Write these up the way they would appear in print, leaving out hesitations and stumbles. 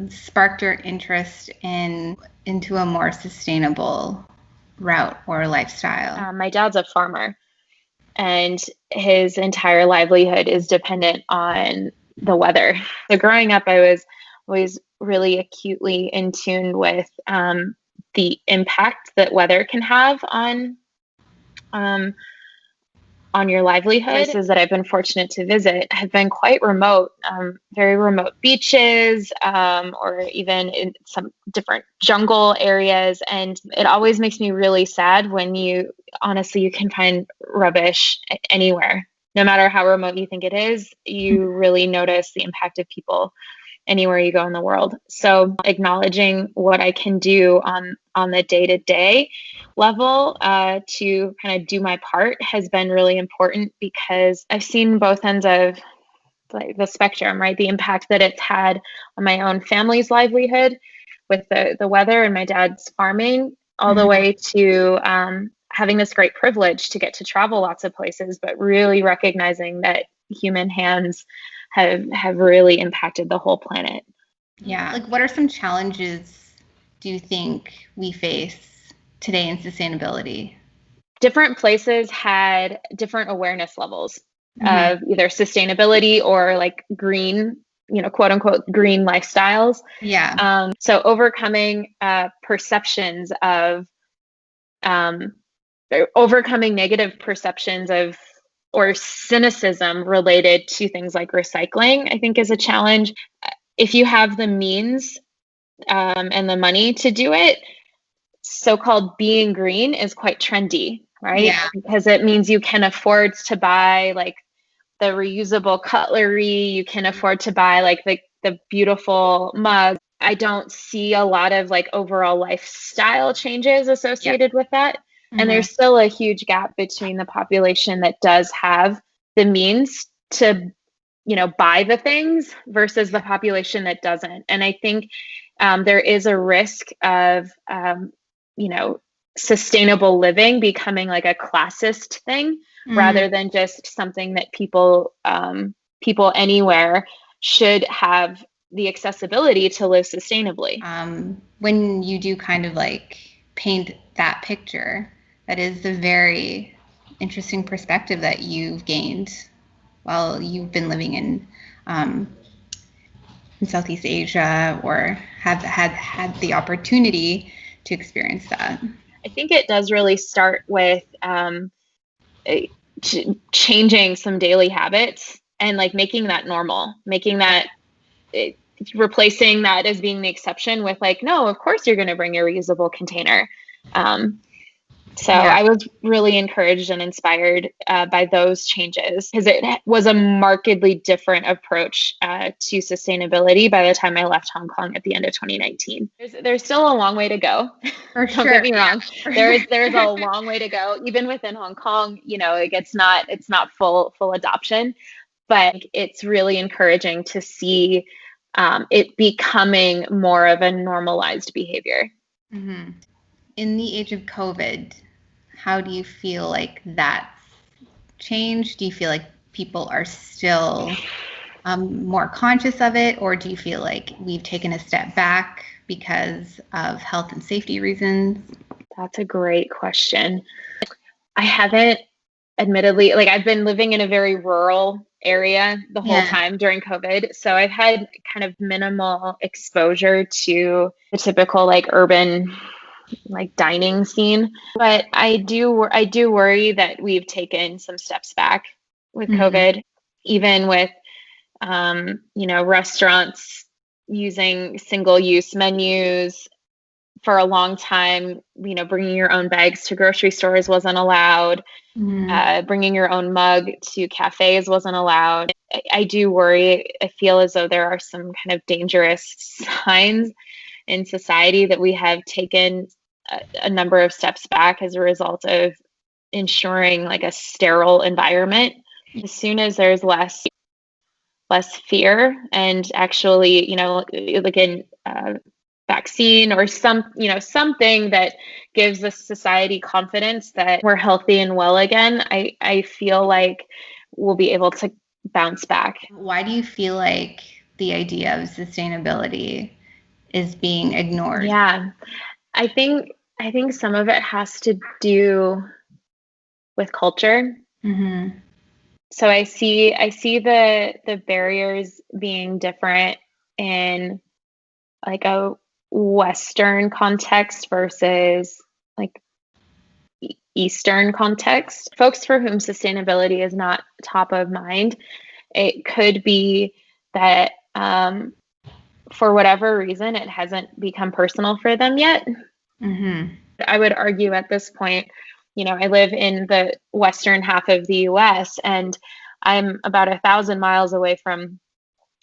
sparked your interest into a more sustainable route or lifestyle? My dad's a farmer, and his entire livelihood is dependent on the weather. So growing up, I was always really acutely in tune with the impact that weather can have on your livelihood. Places that I've been fortunate to visit have been quite remote, very remote beaches, or even in some different jungle areas. And it always makes me really sad when you can find rubbish anywhere. No matter how remote you think it is, you really notice the impact of people anywhere you go in the world. So acknowledging what I can do on the day-to-day level to kind of do my part has been really important, because I've seen both ends of like the spectrum, right? The impact that it's had on my own family's livelihood with the weather and my dad's farming, all the way to having this great privilege to get to travel lots of places, but really recognizing that human hands have really impacted the whole planet. Yeah. Like, what are some challenges do you think we face today in sustainability? Different places had different awareness levels of either sustainability or like green, quote unquote, green lifestyles. Yeah. So overcoming perceptions of, overcoming negative perceptions of, or cynicism related to things like recycling, I think is a challenge. If you have the means and the money to do it, so-called being green is quite trendy, right? Yeah. Because it means you can afford to buy like the reusable cutlery, you can afford to buy like the beautiful mug. I don't see a lot of like overall lifestyle changes associated with that. And there's still a huge gap between the population that does have the means to, buy the things versus the population that doesn't. And I think there is a risk of, sustainable living becoming like a classist thing rather than just something that people anywhere should have the accessibility to live sustainably. When you do kind of like paint that picture, that is the very interesting perspective that you've gained while you've been living in Southeast Asia, or have had the opportunity to experience that. I think it does really start with changing some daily habits and like making that normal, replacing that as being the exception with like, no, of course you're going to bring your reusable container. I was really encouraged and inspired by those changes, because it was a markedly different approach to sustainability by the time I left Hong Kong at the end of 2019. There's still a long way to go. For Don't sure. get me wrong. There's a long way to go. Even within Hong Kong, it's not full adoption, but it's really encouraging to see it becoming more of a normalized behavior. Mm-hmm. In the age of COVID, how do you feel like that's changed? Do you feel like people are still more conscious of it, or do you feel like we've taken a step back because of health and safety reasons? That's a great question. I haven't, admittedly, like I've been living in a very rural area the whole time during COVID. So I've had kind of minimal exposure to the typical like urban like dining scene. But I do worry that we've taken some steps back with COVID, even with, restaurants using single-use menus. For a long time, bringing your own bags to grocery stores wasn't allowed. Bringing your own mug to cafes wasn't allowed. I do worry. I feel as though there are some kind of dangerous signs in society that we have taken a number of steps back as a result of ensuring like a sterile environment. As soon as there's less fear and actually, like in vaccine or something that gives the society confidence that we're healthy and well again, I feel like we'll be able to bounce back. Why do you feel like the idea of sustainability is being ignored? Yeah, I think some of it has to do with culture. Mm-hmm. So I see the barriers being different in like a Western context versus like Eastern context. Folks for whom sustainability is not top of mind, it could be that for whatever reason, it hasn't become personal for them yet. Mm-hmm. I would argue at this point, I live in the western half of the US, and I'm about 1,000 miles away from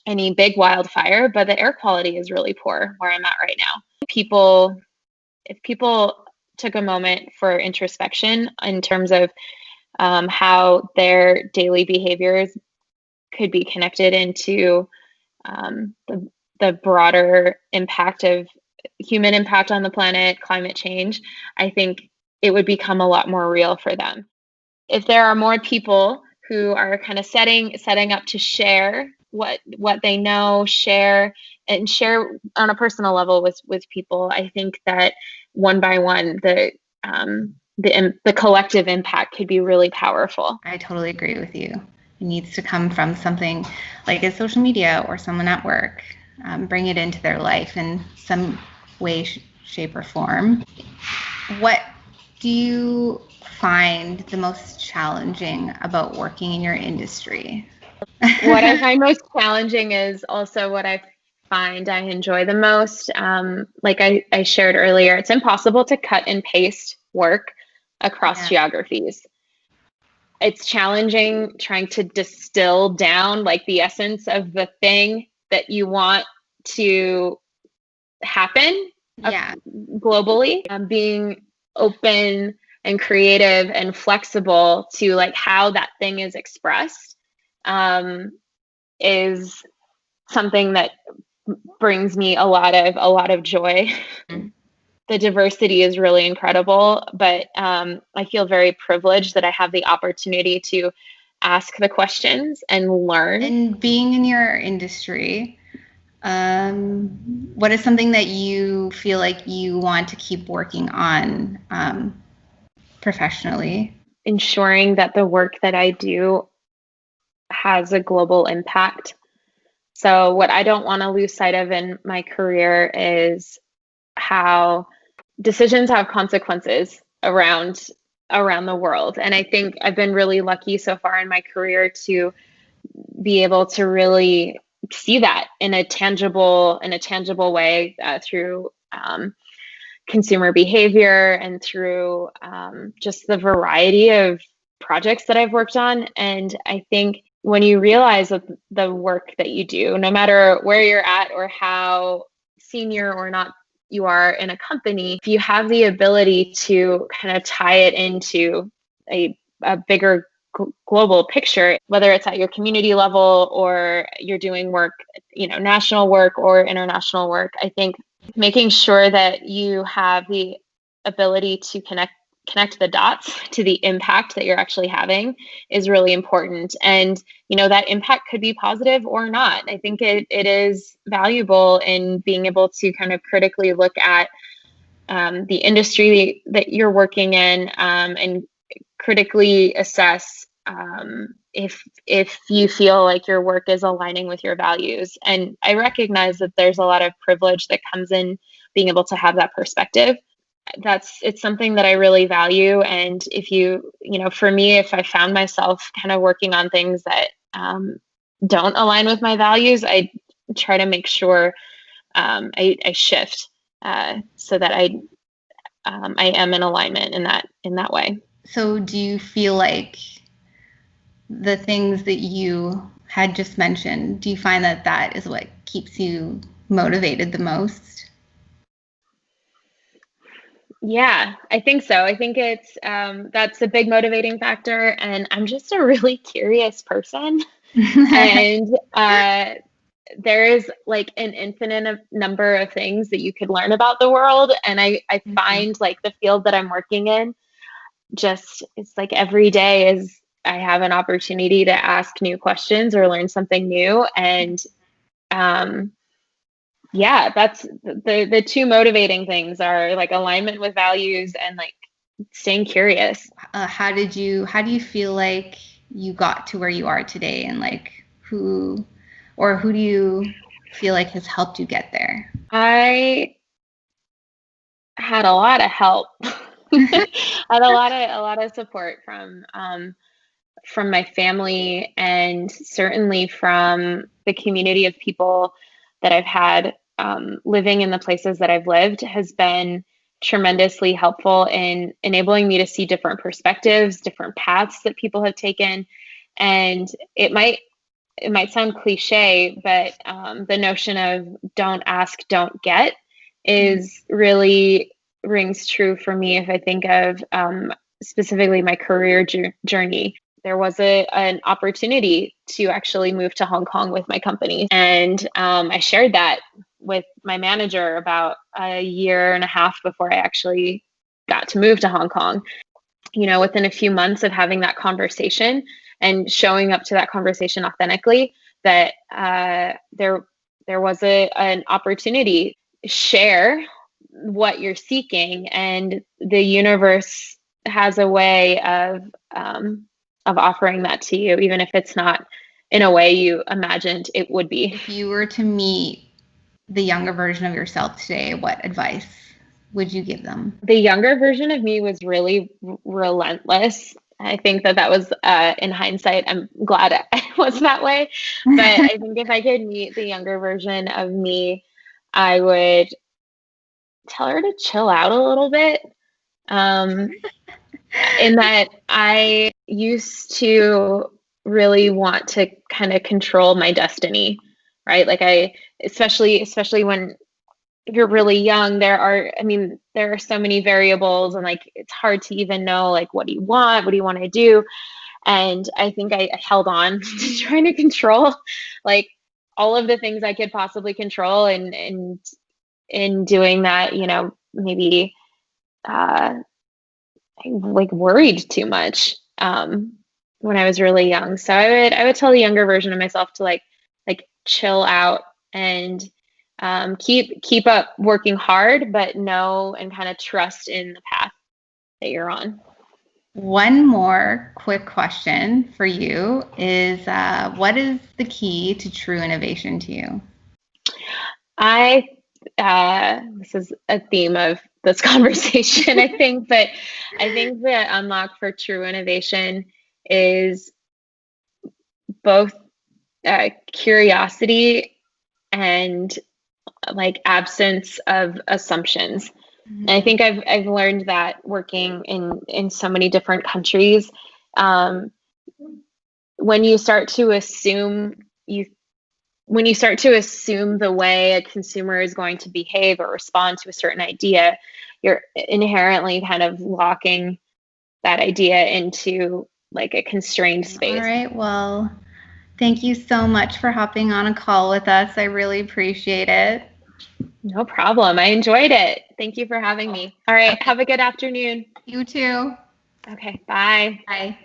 any big wildfire, but the air quality is really poor where I'm at right now. If people took a moment for introspection in terms of how their daily behaviors could be connected into the broader impact of human impact on the planet, climate change, I think it would become a lot more real for them. If there are more people who are kind of setting up to share what they know, share on a personal level with people, I think that one by one the collective impact could be really powerful. I totally agree with you. It needs to come from something like a social media or someone at work. Bring it into their life in some way, shape, or form. What do you find the most challenging about working in your industry? What I find most challenging is also what I find I enjoy the most. Like I shared earlier, it's impossible to cut and paste work across geographies. It's challenging trying to distill down like the essence of the thing that you want to happen globally. Being open and creative and flexible to like how that thing is expressed is something that brings me a lot of joy. Mm-hmm. The diversity is really incredible, but I feel very privileged that I have the opportunity to ask the questions and learn. And being in your industry, what is something that you feel like you want to keep working on professionally? Ensuring that the work that I do has a global impact. So what I don't want to lose sight of in my career is how decisions have consequences around the world. And I think I've been really lucky so far in my career to be able to really see that in a tangible way through consumer behavior and through just the variety of projects that I've worked on. And I think when you realize that the work that you do, no matter where you're at or how senior or not you are in a company, if you have the ability to kind of tie it into a bigger global picture, whether it's at your community level or you're doing work, national work or international work, I think making sure that you have the ability to connect the dots to the impact that you're actually having is really important. And, that impact could be positive or not. I think it is valuable in being able to kind of critically look at the industry that you're working in and critically assess if you feel like your work is aligning with your values. And I recognize that there's a lot of privilege that comes in being able to have that perspective. It's something that I really value. And if for me, if I found myself kind of working on things that don't align with my values, I try to make sure I shift so that I am in alignment in that way. So do you feel like the things that you had just mentioned, do you find that is what keeps you motivated the most? Yeah, I think so. I think it's that's a big motivating factor, and I'm just a really curious person. And there is like an infinite number of things that you could learn about the world, and I find like the field that I'm working in, it's like every day is I have an opportunity to ask new questions or learn something new, and Yeah, that's the two motivating things are like alignment with values and like staying curious. How do you feel like you got to where you are today, and like who do you feel like has helped you get there? I had a lot of help. I had a lot of support from my family and certainly from the community of people that I've had living in the places that I've lived has been tremendously helpful in enabling me to see different perspectives, different paths that people have taken. And it might sound cliche, but the notion of don't ask, don't get is really rings true for me if I think of specifically my career journey. There was an opportunity to actually move to Hong Kong with my company. And I shared that with my manager about a year and a half before I actually got to move to Hong Kong. Within a few months of having that conversation and showing up to that conversation authentically, that there was an opportunity to share what you're seeking, and the universe has a way of offering that to you, even if it's not in a way you imagined it would be. If you were to meet the younger version of yourself today, what advice would you give them? The younger version of me was really relentless. I think that was, in hindsight, I'm glad I was that way. But I think if I could meet the younger version of me, I would tell her to chill out a little bit. In that I used to really want to kind of control my destiny, right? Like especially when you're really young, there are so many variables, and like it's hard to even know like what do you want to do. And I think I held on to trying to control like all of the things I could possibly control, and in doing that, maybe I like worried too much when I was really young. So I would tell the younger version of myself to like chill out and keep up working hard, but know and kind of trust in the path that you're on. One more quick question for you is what is the key to true innovation to you? This is a theme of this conversation, I think, but I think the unlock for true innovation is both curiosity and like absence of assumptions. And I think I've learned that working in so many different countries. When you start to assume the way a consumer is going to behave or respond to a certain idea, you're inherently kind of locking that idea into like a constrained space. All right. Well, thank you so much for hopping on a call with us. I really appreciate it. No problem. I enjoyed it. Thank you for having me. All right. Have a good afternoon. You too. Okay. Bye. Bye.